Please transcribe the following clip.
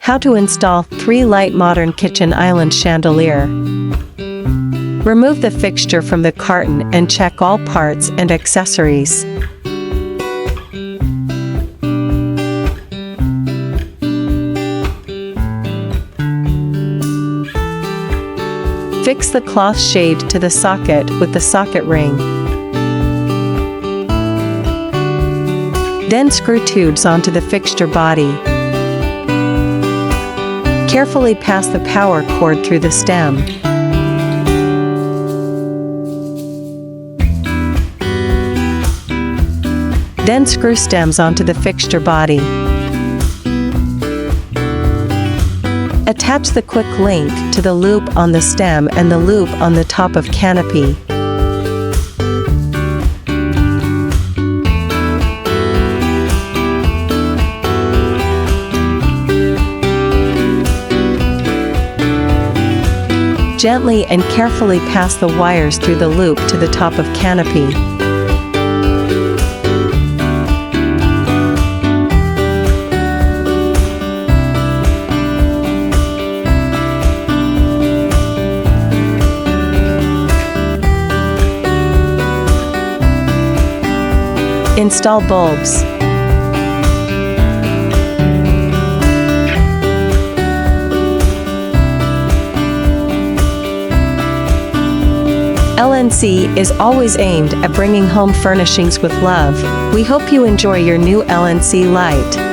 How to install 3 light modern kitchen island chandelier. Remove the fixture from the carton and check all parts and accessories. Fix the cloth shade to the socket with the socket ring. Then screw tubes onto the fixture body. Carefully pass the power cord through the stem. Then screw stems onto the fixture body. Attach the quick link to the loop on the stem and the loop on the top of canopy. Gently and carefully pass the wires through the loop to the top of canopy. Install bulbs. LNC is always aimed at bringing home furnishings with love. We hope you enjoy your new LNC light.